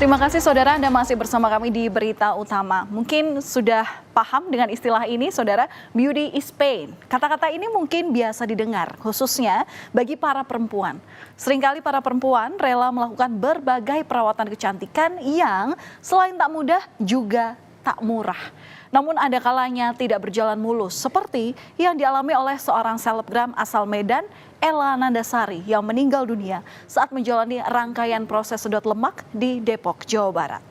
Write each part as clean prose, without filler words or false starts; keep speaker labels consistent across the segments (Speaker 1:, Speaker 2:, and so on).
Speaker 1: Terima kasih saudara, Anda masih bersama kami di Berita Utama. Mungkin sudah paham dengan istilah ini saudara, beauty is pain. Kata-kata ini mungkin biasa didengar, khususnya bagi para perempuan. Seringkali para perempuan rela melakukan berbagai perawatan kecantikan yang selain tak mudah juga tak murah. Namun ada kalanya tidak berjalan mulus, seperti yang dialami oleh seorang selebgram asal Medan, Ella Nandasari, yang meninggal dunia saat menjalani rangkaian proses sedot lemak di Depok, Jawa Barat.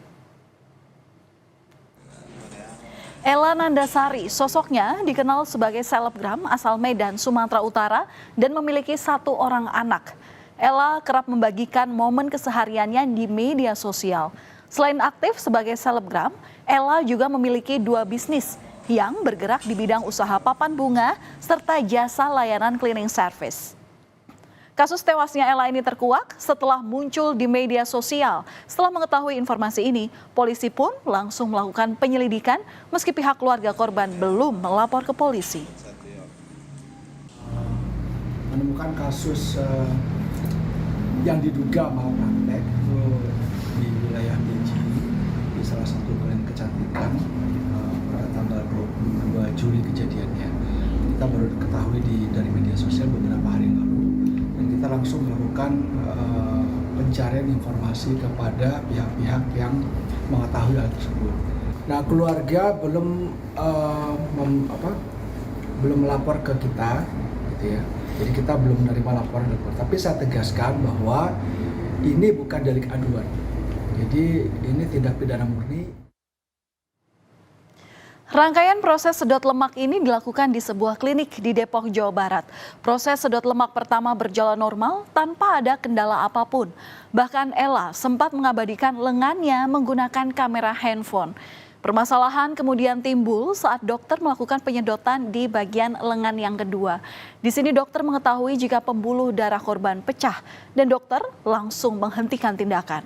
Speaker 1: Ella Nandasari sosoknya dikenal sebagai selebgram asal Medan, Sumatera Utara dan memiliki 1 orang anak. Ella kerap membagikan momen kesehariannya di media sosial. Selain aktif sebagai selebgram, Ella juga memiliki 2 bisnis yang bergerak di bidang usaha papan bunga serta jasa layanan cleaning service. Kasus tewasnya Ella ini terkuak setelah muncul di media sosial. Setelah mengetahui informasi ini, polisi pun langsung melakukan penyelidikan meski pihak keluarga korban belum melapor ke polisi.
Speaker 2: Menemukan kasus yang diduga malpraktek di wilayah Beji, di salah satu brand kecantikan pada tanggal 22 Juli kejadiannya. Kita baru ketahui dari media sosial beberapa hari lalu dan kita langsung melakukan pencarian informasi kepada pihak-pihak yang mengetahui hal tersebut. Nah, keluarga belum melapor ke kita, gitu ya. Jadi kita belum menerima laporan, tapi saya tegaskan bahwa ini bukan delik aduan. Jadi ini tindak pidana murni.
Speaker 1: Rangkaian proses sedot lemak ini dilakukan di sebuah klinik di Depok, Jawa Barat. Proses sedot lemak pertama berjalan normal tanpa ada kendala apapun. Bahkan Ella sempat mengabadikan lengannya menggunakan kamera handphone. Permasalahan kemudian timbul saat dokter melakukan penyedotan di bagian lengan yang kedua. Di sini dokter mengetahui jika pembuluh darah korban pecah dan dokter langsung menghentikan tindakan.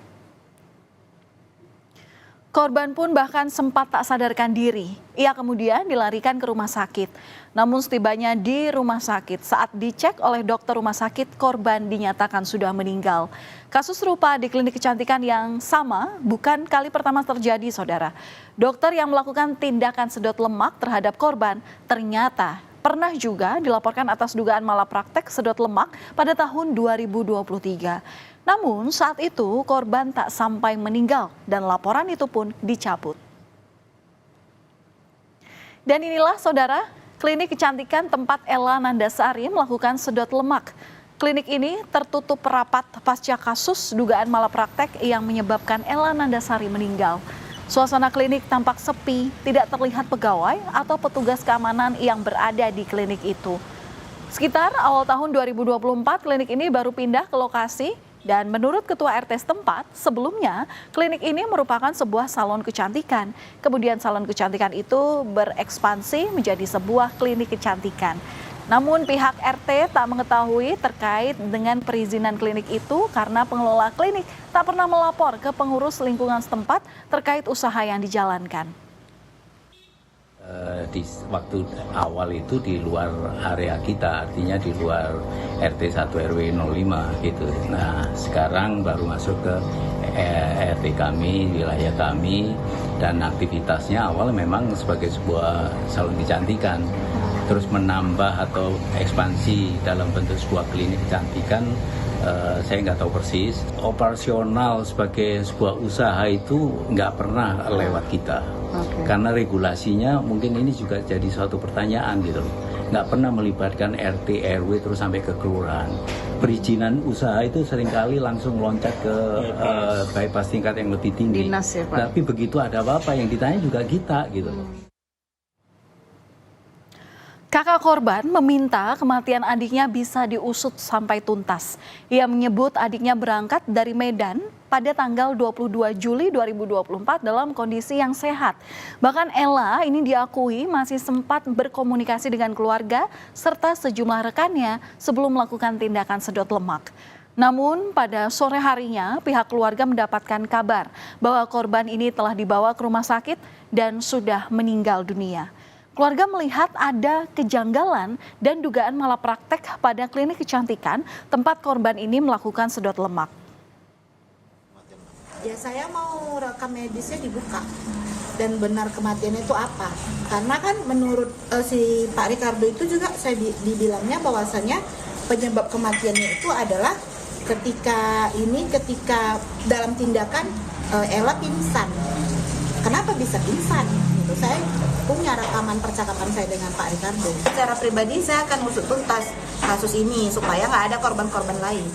Speaker 1: Korban pun bahkan sempat tak sadarkan diri. Ia kemudian dilarikan ke rumah sakit. Namun setibanya di rumah sakit, saat dicek oleh dokter rumah sakit, korban dinyatakan sudah meninggal. Kasus serupa di klinik kecantikan yang sama bukan kali pertama terjadi, saudara. Dokter yang melakukan tindakan sedot lemak terhadap korban ternyata pernah juga dilaporkan atas dugaan malapraktek sedot lemak pada tahun 2023. Namun saat itu korban tak sampai meninggal dan laporan itu pun dicabut. Dan inilah saudara, klinik kecantikan tempat Ella Nandasari melakukan sedot lemak. Klinik ini tertutup rapat pasca kasus dugaan malapraktek yang menyebabkan Ella Nandasari meninggal. Suasana klinik tampak sepi, tidak terlihat pegawai atau petugas keamanan yang berada di klinik itu. Sekitar awal tahun 2024, klinik ini baru pindah ke lokasi. Dan menurut Ketua RT setempat, sebelumnya klinik ini merupakan sebuah salon kecantikan. Kemudian salon kecantikan itu berekspansi menjadi sebuah klinik kecantikan. Namun pihak RT tak mengetahui terkait dengan perizinan klinik itu karena pengelola klinik tak pernah melapor ke pengurus lingkungan setempat terkait usaha yang dijalankan.
Speaker 3: Di waktu awal itu di luar area kita, artinya di luar RT 1 RW 05 gitu. Nah sekarang baru masuk ke RT kami, wilayah kami, dan aktivitasnya awal memang sebagai sebuah salon kecantikan. Terus menambah atau ekspansi dalam bentuk sebuah klinik kecantikan, saya nggak tahu persis. Operasional sebagai sebuah usaha itu nggak pernah lewat kita. Karena regulasinya mungkin ini juga jadi suatu pertanyaan gitu loh. Nggak pernah melibatkan RT, RW terus sampai ke kelurahan. Perizinan usaha itu seringkali langsung loncat ke bypass tingkat yang lebih tinggi.
Speaker 1: Dinas ya, Pak.
Speaker 3: Tapi begitu ada apa-apa yang ditanya juga kita gitu loh.
Speaker 1: Kakak korban meminta kematian adiknya bisa diusut sampai tuntas. Ia menyebut adiknya berangkat dari Medan pada tanggal 22 Juli 2024 dalam kondisi yang sehat. Bahkan Ella ini diakui masih sempat berkomunikasi dengan keluarga serta sejumlah rekannya sebelum melakukan tindakan sedot lemak. Namun pada sore harinya pihak keluarga mendapatkan kabar bahwa korban ini telah dibawa ke rumah sakit dan sudah meninggal dunia. Keluarga melihat ada kejanggalan dan dugaan malapraktek pada klinik kecantikan tempat korban ini melakukan sedot lemak.
Speaker 4: Ya saya mau rekam medisnya dibuka dan benar kematiannya itu apa. Karena kan menurut si Pak Ricardo itu juga saya dibilangnya bahwasannya penyebab kematiannya itu adalah ketika dalam tindakan Ella pingsan. Kenapa bisa pingsan? Itu saya punya rekaman percakapan saya dengan Pak Ricardo. Secara pribadi saya akan usut tuntas kasus ini supaya nggak ada korban-korban lain.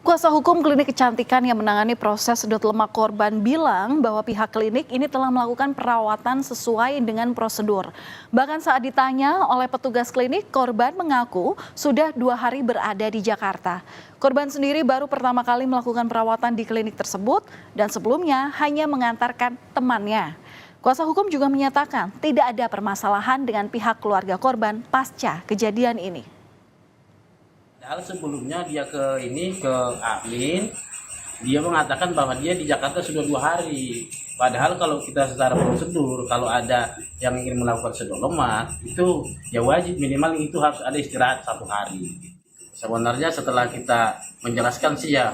Speaker 1: Kuasa hukum klinik kecantikan yang menangani proses sedot lemak korban bilang bahwa pihak klinik ini telah melakukan perawatan sesuai dengan prosedur. Bahkan saat ditanya oleh petugas klinik, korban mengaku sudah 2 hari berada di Jakarta. Korban sendiri baru pertama kali melakukan perawatan di klinik tersebut dan sebelumnya hanya mengantarkan temannya. Kuasa hukum juga menyatakan tidak ada permasalahan dengan pihak keluarga korban pasca kejadian ini.
Speaker 5: Padahal sebelumnya dia ke Amin, dia mengatakan bahwa dia di Jakarta sudah 2 hari. Padahal kalau kita secara prosedur, kalau ada yang ingin melakukan sedot lemak, itu ya wajib minimal itu harus ada istirahat 1 hari. Sebenarnya setelah kita menjelaskan sih ya,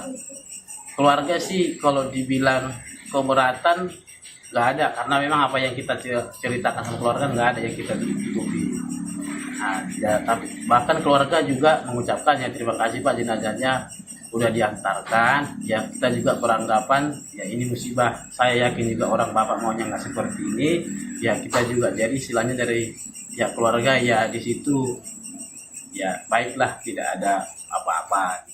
Speaker 5: keluarga sih kalau dibilang keberatan nggak ada, karena memang apa yang kita ceritakan sama keluarga nggak ada yang kita tutupi. Nah, ya, tapi bahkan keluarga juga mengucapkan ya terima kasih Pak, jenazahnya udah diantarkan. Ya kita juga beranggapan ya ini musibah. Saya yakin juga orang bapak maunya nggak seperti ini. Ya kita juga jadi istilahnya dari ya keluarga ya di situ ya baiklah, tidak ada apa-apa.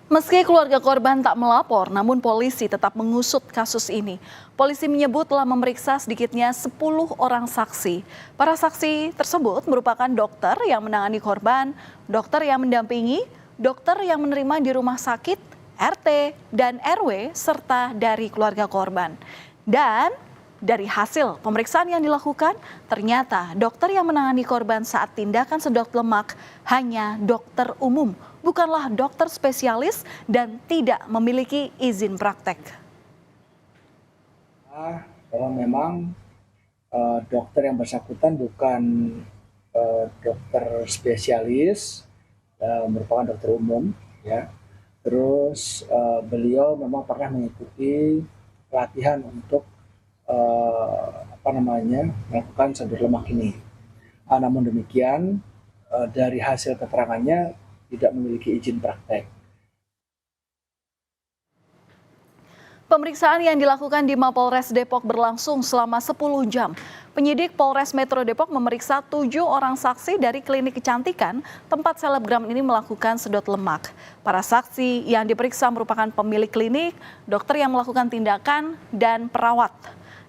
Speaker 1: Meski keluarga korban tak melapor, namun polisi tetap mengusut kasus ini. Polisi menyebut telah memeriksa sedikitnya 10 orang saksi. Para saksi tersebut merupakan dokter yang menangani korban, dokter yang mendampingi, dokter yang menerima di rumah sakit, RT, dan RW, serta dari keluarga korban. Dan dari hasil pemeriksaan yang dilakukan, ternyata dokter yang menangani korban saat tindakan sedot lemak hanya dokter umum, bukanlah dokter spesialis dan tidak memiliki izin praktek.
Speaker 2: Bahwa memang dokter yang bersangkutan bukan dokter spesialis, merupakan dokter umum, ya. Terus beliau memang pernah mengikuti pelatihan untuk melakukan sedot lemak ini. Namun demikian dari hasil keterangannya tidak memiliki izin praktek.
Speaker 1: Pemeriksaan yang dilakukan di Mapolres Depok berlangsung selama 10 jam. Penyidik Polres Metro Depok memeriksa 7 orang saksi dari klinik kecantikan tempat selebgram ini melakukan sedot lemak. Para saksi yang diperiksa merupakan pemilik klinik, dokter yang melakukan tindakan, dan perawat.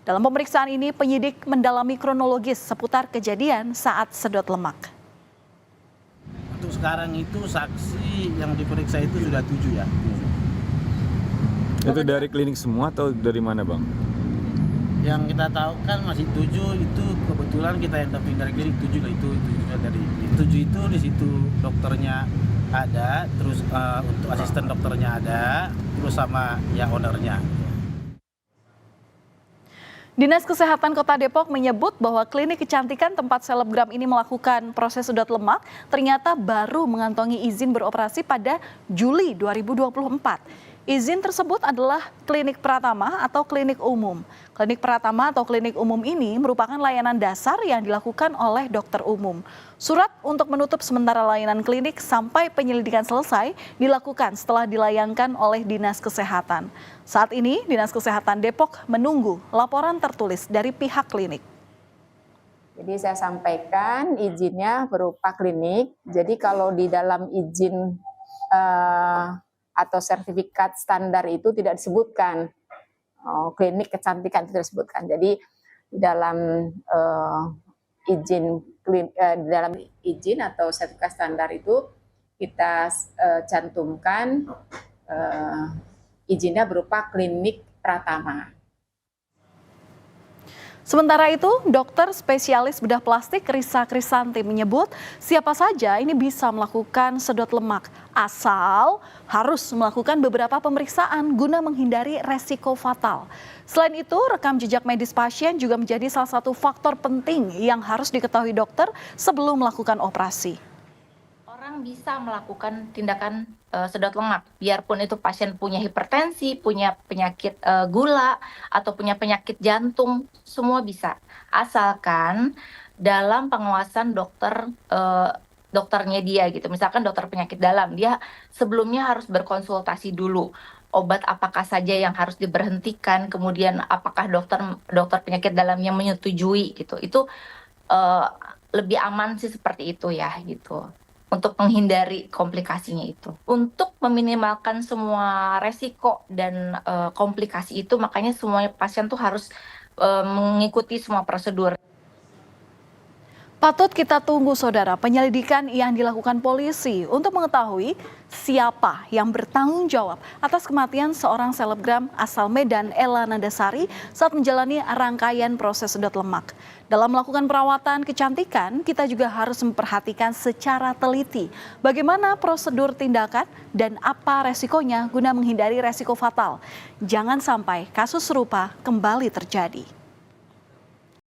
Speaker 1: Dalam pemeriksaan ini, penyidik mendalami kronologis seputar kejadian saat sedot lemak.
Speaker 5: Untuk sekarang itu saksi yang diperiksa itu sudah 7 ya.
Speaker 6: Itu dari klinik semua atau dari mana Bang?
Speaker 5: Yang kita tahu kan masih 7 itu kebetulan kita yang damping dari klinik 7 lah, itu juga dari 7 itu di situ dokternya ada, terus untuk asisten dokternya ada, terus sama ya ownernya.
Speaker 1: Dinas Kesehatan Kota Depok menyebut bahwa klinik kecantikan tempat selebgram ini melakukan proses sedot lemak ternyata baru mengantongi izin beroperasi pada Juli 2024. Izin tersebut adalah klinik Pratama atau klinik umum. Klinik Pratama atau klinik umum ini merupakan layanan dasar yang dilakukan oleh dokter umum. Surat untuk menutup sementara layanan klinik sampai penyelidikan selesai dilakukan setelah dilayangkan oleh Dinas Kesehatan. Saat ini Dinas Kesehatan Depok menunggu laporan tertulis dari pihak klinik.
Speaker 7: Jadi saya sampaikan izinnya berupa klinik. Jadi kalau di dalam izin atau sertifikat standar itu tidak disebutkan klinik kecantikan, itu tidak disebutkan. Jadi dalam dalam izin atau sertifikat standar itu kita cantumkan izinnya berupa klinik Pratama.
Speaker 1: Sementara itu, dokter spesialis bedah plastik Risa Krisanti menyebut siapa saja ini bisa melakukan sedot lemak, asal harus melakukan beberapa pemeriksaan guna menghindari resiko fatal. Selain itu, rekam jejak medis pasien juga menjadi salah satu faktor penting yang harus diketahui dokter sebelum melakukan operasi.
Speaker 8: Orang bisa melakukan tindakan sedot lemak. Biarpun itu pasien punya hipertensi, punya penyakit gula, atau punya penyakit jantung, semua bisa. Asalkan dalam pengawasan dokternya dia gitu. Misalkan dokter penyakit dalam, dia sebelumnya harus berkonsultasi dulu. Obat apakah saja yang harus diberhentikan, kemudian apakah dokter penyakit dalamnya menyetujui gitu. Itu lebih aman sih seperti itu ya gitu. Untuk menghindari komplikasinya itu. Untuk meminimalkan semua resiko dan komplikasi itu, makanya semua pasien tuh harus mengikuti semua prosedur.
Speaker 1: Patut kita tunggu saudara penyelidikan yang dilakukan polisi untuk mengetahui siapa yang bertanggung jawab atas kematian seorang selebgram asal Medan, Ella Nandasari, saat menjalani rangkaian proses sedot lemak. Dalam melakukan perawatan kecantikan, kita juga harus memperhatikan secara teliti bagaimana prosedur tindakan dan apa resikonya guna menghindari resiko fatal. Jangan sampai kasus serupa kembali terjadi.